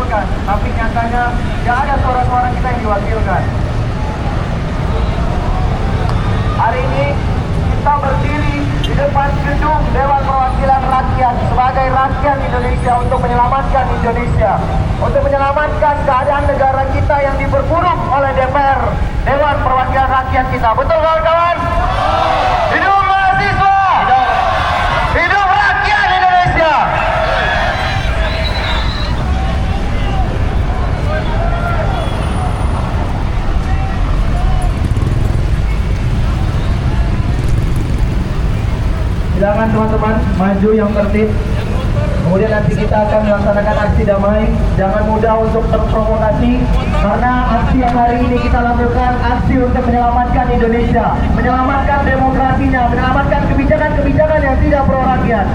diwakilkan, tapi nyatanya tidak ada suara-suara kita yang diwakilkan. Hari ini kita berdiri di depan gedung Dewan Perwakilan Rakyat sebagai rakyat Indonesia untuk menyelamatkan Indonesia, untuk menyelamatkan keadaan negara kita yang diperburuk oleh DPR, Dewan Perwakilan Rakyat kita. Betul kawan-kawan? Hidup mahasiswa! Hidup rakyat Indonesia! Silakan teman-teman maju yang tertib. Kemudian nanti kita akan melaksanakan aksi damai. Jangan mudah untuk terprovokasi, karena aksi yang hari ini kita lakukan aksi untuk menyelamatkan Indonesia, menyelamatkan demokrasinya, menyelamatkan kebijakan-kebijakan yang tidak pro rakyat.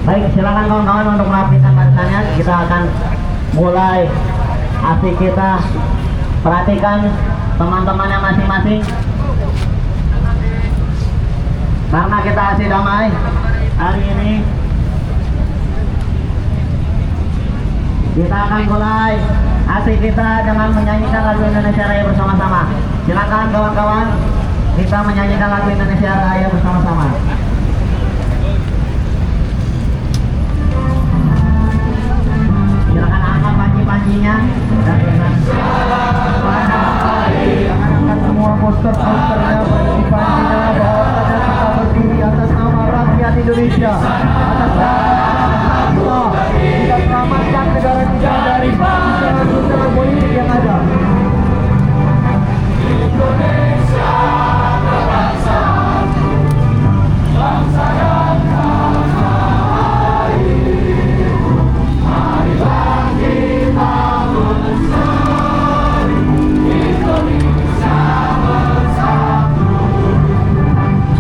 Baik, silakan kawan-kawan untuk merapikan barisannya. Kita akan mulai aksi kita. Perhatikan teman-temannya masing-masing, karena kita aksi damai hari ini. Kita akan mulai aksi kita dengan menyanyikan lagu Indonesia Raya bersama-sama. Silakan kawan-kawan, kita menyanyikan lagu Indonesia Raya bersama-sama. Silakan angkat panci-pancinya dan Angkat semua poster-posternya, panci-pancinya, bahwasanya kita berdiri atas nama rakyat Indonesia, atas nama kita selamatkan negara kita dari guncangan politik yang ada. Indonesia bangsa, bangsa dan tanah air. Marilah kita bersatu, Indonesia bersatu.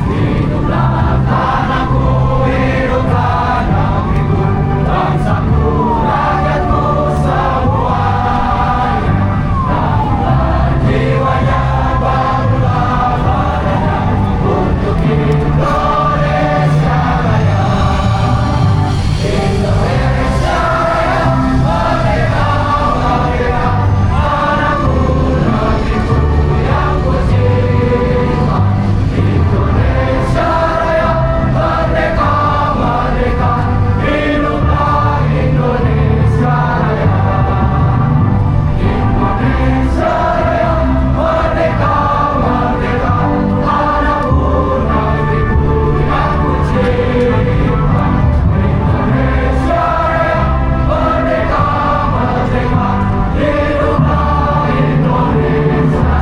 Hiduplah tanahku, hidup tanahku, bangsaku, rakyatku semuanya. Bangunlah jiwanya, bangunlah badannya untuk Indonesia Raya. Indonesia Raya, merdeka, merdeka, tanahku, negeriku yang kucinta. Indonesia Raya, merdeka, merdeka, hiduplah Indonesia Raya. Indonesia Raya, merdeka, merdeka, tanahku, negeriku yang kucinta. Indonesia Raya, merdeka, merdeka, hiduplah Indonesia.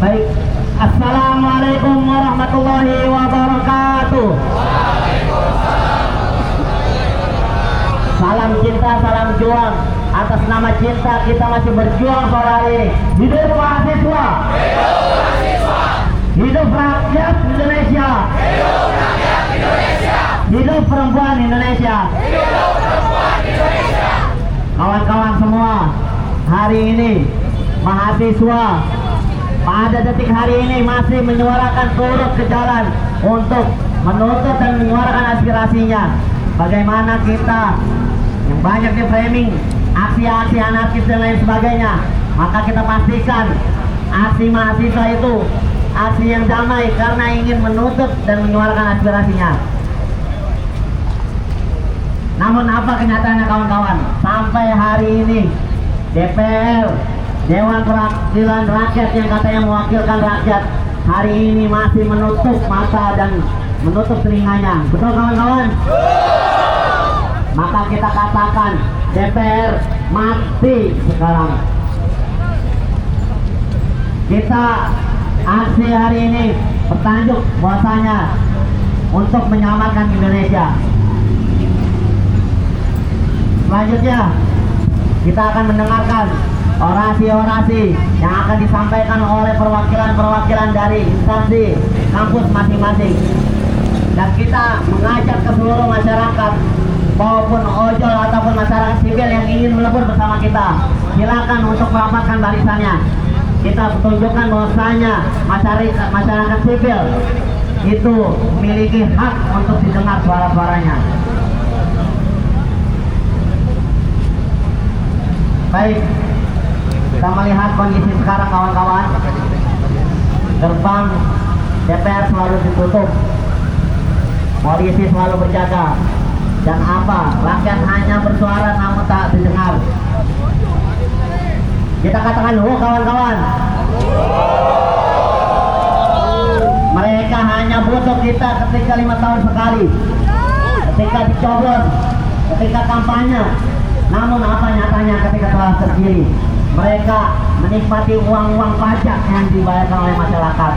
baik. Assalamualaikum warahmatullahi wabarakatuh. Salam cinta, salam juang. Atas nama cinta kita masih berjuang sore hari ini. Hidup mahasiswa, hidup rakyat Indonesia, hidup perempuan Indonesia. Kawan-kawan semua, hari ini mahasiswa pada detik hari ini masih menyuarakan turut ke jalan untuk menuntut dan menyuarakan aspirasinya. Bagaimana kita yang banyak di framing aksi-aksi anarkis dan lain sebagainya, maka kita pastikan aksi mahasiswa itu aksi yang damai karena ingin menuntut dan menyuarakan aspirasinya. Namun apa kenyataannya kawan-kawan? Sampai hari ini DPR, Dewan Perwakilan Rakyat yang katanya mewakilkan rakyat, hari ini masih menutup mata dan menutup telinganya. Betul kawan-kawan? Maka kita katakan DPR mati sekarang. Kita aksi hari ini bertajuk bahwasanya untuk menyelamatkan Indonesia. Selanjutnya kita akan mendengarkan orasi-orasi yang akan disampaikan oleh perwakilan-perwakilan dari instansi kampus masing-masing. Dan kita mengajak ke seluruh masyarakat maupun ojol ataupun masyarakat sipil yang ingin melebur bersama kita, silakan untuk merapatkan barisannya. Kita tunjukkan bahwasanya masyarakat sipil itu memiliki hak untuk didengar suara-suaranya. Baik, kita melihat kondisi sekarang kawan-kawan. Gerbang DPR selalu ditutup, polisi selalu berjaga, dan rakyat hanya bersuara namun tak didengar. Kita katakan kawan-kawan. Mereka hanya butuh kita ketika 5 tahun sekali, ketika dicoblos, ketika kampanye. Namun apa nyatanya ketika telah terpilih? Mereka menikmati uang-uang pajak yang dibayarkan oleh masyarakat.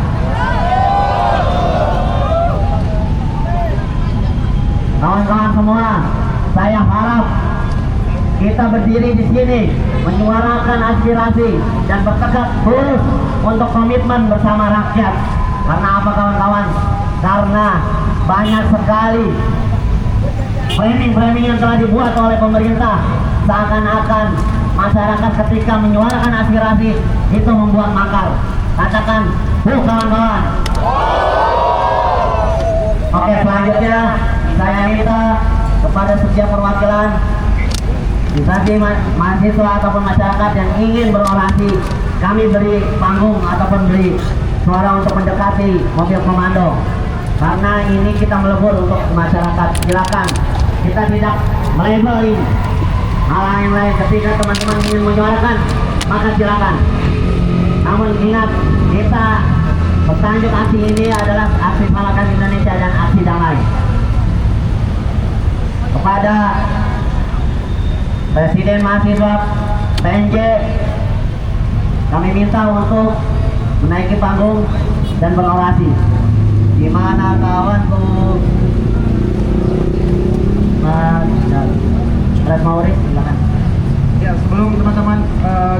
Kawan-kawan semua, saya harap kita berdiri di sini menyuarakan aspirasi dan bertegak lurus untuk komitmen bersama rakyat. Karena apa kawan-kawan? Karena banyak sekali framing-framing yang telah dibuat oleh pemerintah, seakan-akan masyarakat ketika menyuarakan aspirasi itu membuat makar. Katakan, kawan-kawan. Oke, selanjutnya saya minta kepada setiap perwakilan instansi mahasiswa ataupun masyarakat yang ingin berorasi, kami beri panggung ataupun beri suara untuk mendekati mobil komando. Karena ini kita melebur untuk masyarakat. Silakan, kita tidak melabeling hal yang lain. Ketika teman-teman ingin menyuarakan, maka silakan. Namun ingat, kita bertajuk aksi ini adalah aksi Palakan Indonesia dan aksi damai. Kepada Presiden Mahasiswa PNJ, kami minta untuk menaiki panggung dan berorasi. Di mana kawan tuh? Mas Mauris, silakan. Ya, sebelum teman-teman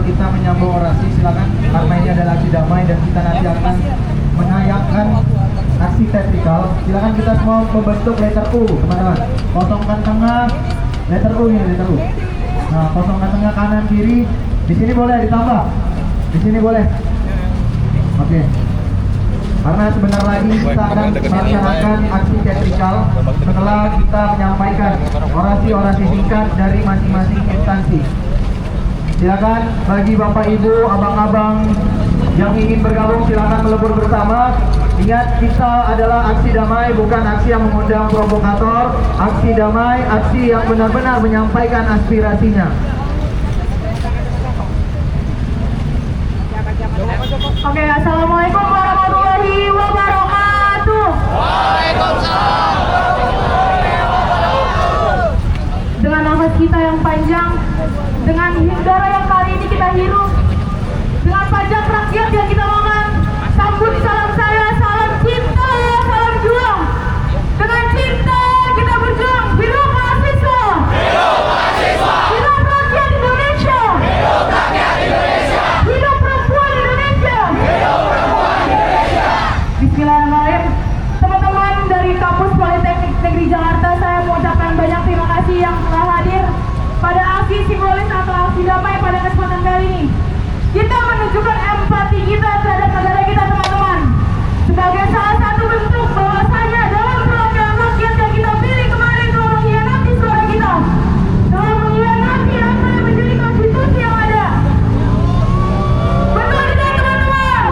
kita menyambung orasi, silakan, karena ini adalah aksi damai dan kita nanti akan menayangkan aksi teatrikal. Silakan kita semua membentuk letter U, teman-teman. Kosongkan tengah, letter U ini, letter U. Nah, kosongkan tengah kanan kiri. Di sini boleh ditambah. Di sini boleh. Oke. Karena sebentar lagi kita akan melaksanakan aksi teatrikal setelah kita menyampaikan orasi-orasi singkat dari masing-masing instansi. Silakan bagi Bapak Ibu, abang-abang yang ingin bergabung, silakan melebur bersama. Ingat, kita adalah aksi damai, bukan aksi yang mengundang provokator. Aksi damai, aksi yang benar-benar menyampaikan aspirasinya. Oke, assalamualaikum warahmatullahi wabarakatuh. Waalaikumsalam. Dengan nafas kita yang panjang, dengan udara yang kali ini kita hirup, dengan pajak rakyat yang kita makan, sambut salam saya, salam cinta, salam juang. Dengan cinta kita berjuang. Hidup mahasiswa. Hidup mahasiswa. Hidup rakyat Indonesia. Hidup rakyat Indonesia. Hidup perempuan Indonesia. Hidup perempuan Indonesia. Bismillahirrahmanirrahim. Teman-teman dari Kampus Politeknik Negeri Jakarta, saya mengucapkan banyak terima kasih yang telah hadir pada aksi simbolis atau aksi damai pada kesempatan kali ini. Kita menunjukkan empati kita terhadap negara kita, teman-teman, sebagai salah satu bentuk bahwasanya dalam perwakilan rakyat yang kita pilih kemarin telah mengkhianati suara kita, telah mengkhianati apa yang menjadi konstitusi yang ada. Betul tidak, teman-teman?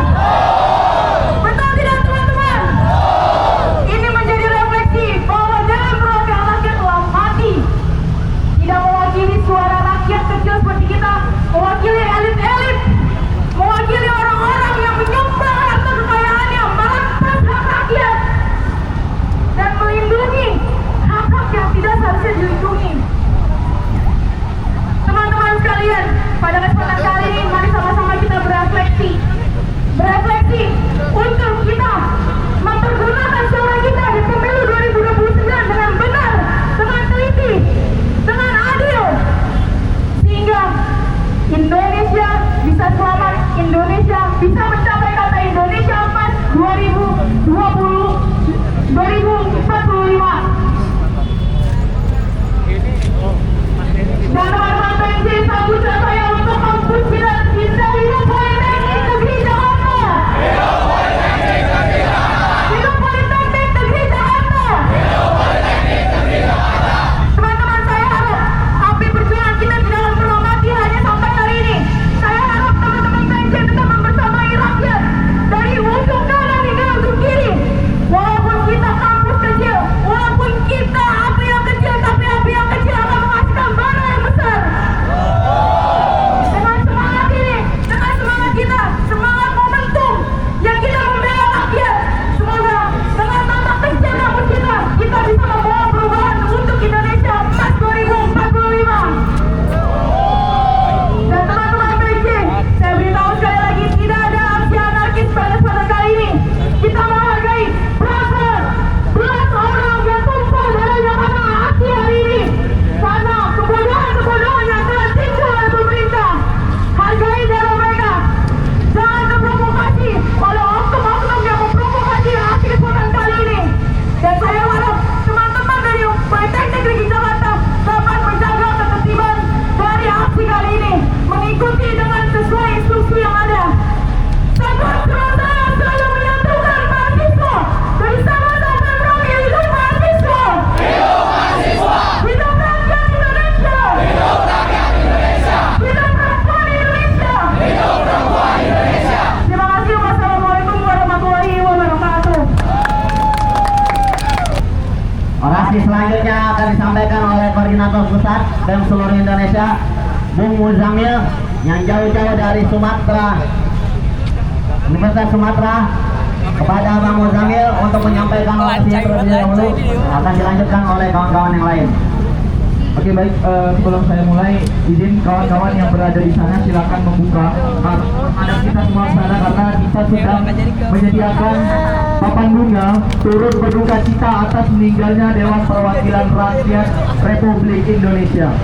Betul tidak, teman-teman? Ini menjadi refleksi bahwa dalam perwakilan rakyat telah mati, tidak mewakili suara rakyat kecil seperti kita, mewakili elit-elit, mewakili orang-orang yang menyumbang harta kekayaannya, merampas hak rakyat, dan melindungi hak-hak yang tidak seharusnya dilindungi. Teman-teman sekalian, pada kesempatan kali ini mari sama-sama kita berefleksi untuk kita mempergunakan suara kita di pemilu 2029 dengan benar, dengan teliti, dengan adil, dan seluruh Indonesia, Bung Muzamil yang jauh-jauh dari Sumatera, Universitas Sumatera, kepada Bang Muzamil untuk menyampaikan orasinya terlebih dahulu, akan dilanjutkan oleh kawan-kawan yang lain. Oke baik, sebelum saya mulai, izin kawan-kawan yang berada di sana silakan membuka ada kita semua sana, karena kita sudah menyediakan papan bunga turut berduka cita atas meninggalnya Dewan Perwakilan Rakyat Republik Indonesia.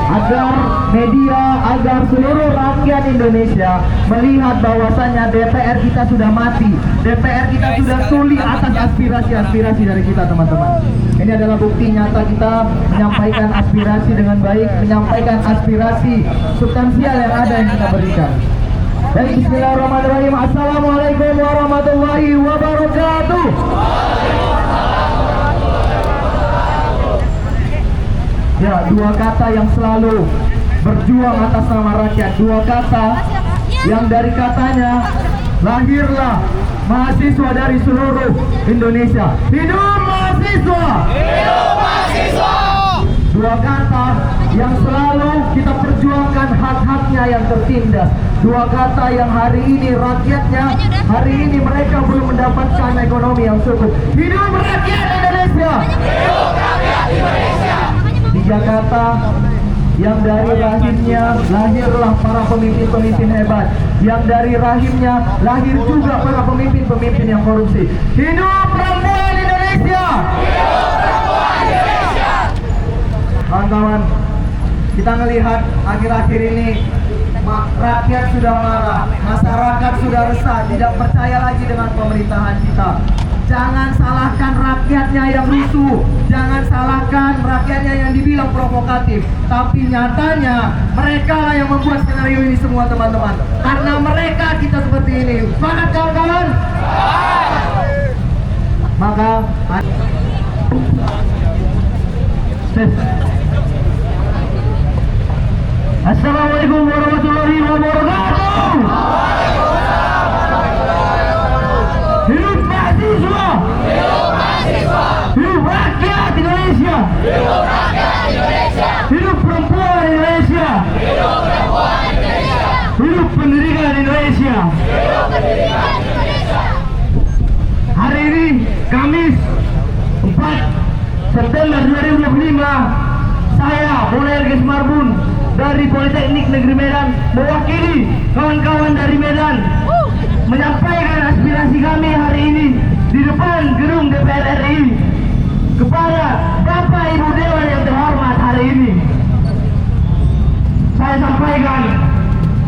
Agar media, agar seluruh rakyat Indonesia melihat bahwasannya DPR kita sudah mati, DPR kita sudah tuli atas aspirasi-aspirasi dari kita, teman-teman. Ini adalah bukti nyata kita menyampaikan aspirasi dengan baik, menyampaikan aspirasi substansial yang ada yang kita berikan. Baik, bismillahirrahmanirrahim. Assalamualaikum warahmatullahi wabarakatuh. Ya, dua kata yang selalu berjuang atas nama rakyat, dua kata yang dari katanya lahirlah mahasiswa dari seluruh Indonesia. Hidup mahasiswa! Hidup mahasiswa! Dua kata yang selalu kita perjuangkan hak-haknya yang tertindas. Dua kata yang hari ini rakyatnya, hari ini mereka belum mendapatkan ekonomi yang cukup. Hidup rakyat Indonesia! Hidup rakyat Indonesia! Tiga kata yang dari rahimnya lahirlah para pemimpin-pemimpin hebat, yang dari rahimnya lahir juga para pemimpin-pemimpin yang korupsi. Hidup perempuan Indonesia! Hidup perempuan Indonesia! Kawan-kawan, kita melihat akhir-akhir ini rakyat sudah marah, masyarakat sudah resah, tidak percaya lagi dengan pemerintahan kita. Jangan salahkan rakyatnya yang rusuh, jangan salahkan rakyatnya yang dibilang provokatif, tapi nyatanya mereka lah yang membuat skenario ini semua, teman-teman. Karena mereka kita seperti ini. Semangat kawan-kawan. Maka Assalamualaikum warahmatullahi wabarakatuh. Hidup mahasiswa! Hidup mahasiswa! Hidup rakyat Indonesia! Hidup rakyat Indonesia! Hidup perempuan Indonesia! Hidup perempuan Indonesia! Hidup pendidikan Indonesia! Hidup pendidikan Indonesia! Hari ini Kamis 4 September 2025, saya Bonael Gesmarbun dari Politeknik Negeri Medan mewakili kawan-kawan dari Medan menyampaikan aspirasi kami hari ini di depan gedung DPR RI kepada Bapak Ibu Dewan yang terhormat. Hari ini saya sampaikan,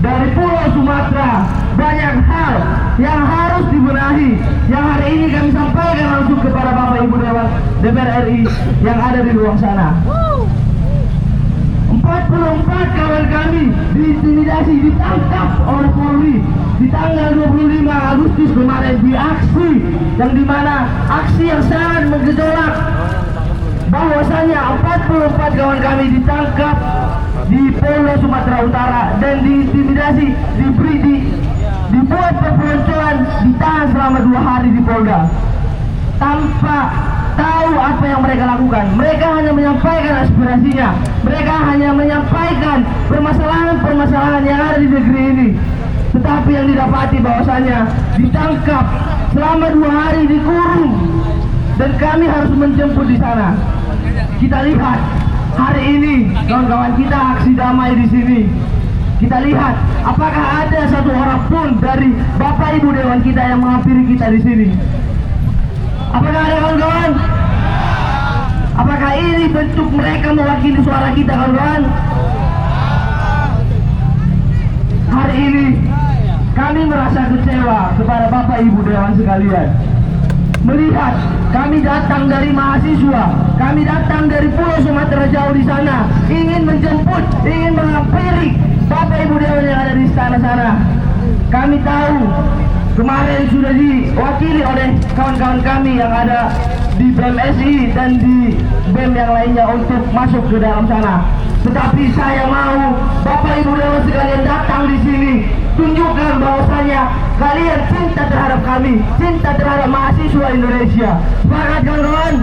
dari Pulau Sumatera banyak hal yang harus dibenahi, yang hari ini kami sampaikan langsung kepada Bapak Ibu Dewan DPR RI yang ada di ruang sana. 44 kawan kami diintimidasi, ditangkap oleh Polri di tanggal 25 Agustus kemarin di aksi yang dimana aksi yang sangat menggejolak, bahwasanya 44 kawan kami ditangkap di Polda Sumatera Utara dan diintimidasi, dibuat perpeloncoan, ditahan selama 2 hari di Polda tanpa tahu apa yang mereka lakukan. Mereka hanya menyampaikan aspirasinya, mereka hanya menyampaikan permasalahan-permasalahan yang ada di negeri ini. Tetapi yang didapati bahwasanya ditangkap selama 2 hari, dikurung, dan kami harus menjemput di sana. Kita lihat hari ini kawan-kawan kita aksi damai di sini. Kita lihat apakah ada satu orang pun dari Bapak Ibu Dewan kita yang menghampiri kita di sini. Apakah ada, kawan-kawan? Apakah ini bentuk mereka mewakili suara kita, kawan-kawan? Hari ini kami merasa kecewa kepada Bapak Ibu Dewan sekalian, melihat kami datang dari mahasiswa, kami datang dari Pulau Sumatera jauh di sana, ingin menjemput, ingin menghampiri Bapak Ibu Dewan yang ada di sana. Kami tahu kemarin sudah diwakili oleh kawan-kawan kami yang ada di BMSI dan di BEM yang lainnya untuk masuk ke dalam sana. Tetapi saya mau Bapak Ibu Dewan sekalian datang di sini, tunjukkan bahwasanya kalian cinta terhadap kami, cinta terhadap mahasiswa Indonesia. Semangat, kawan-kawan!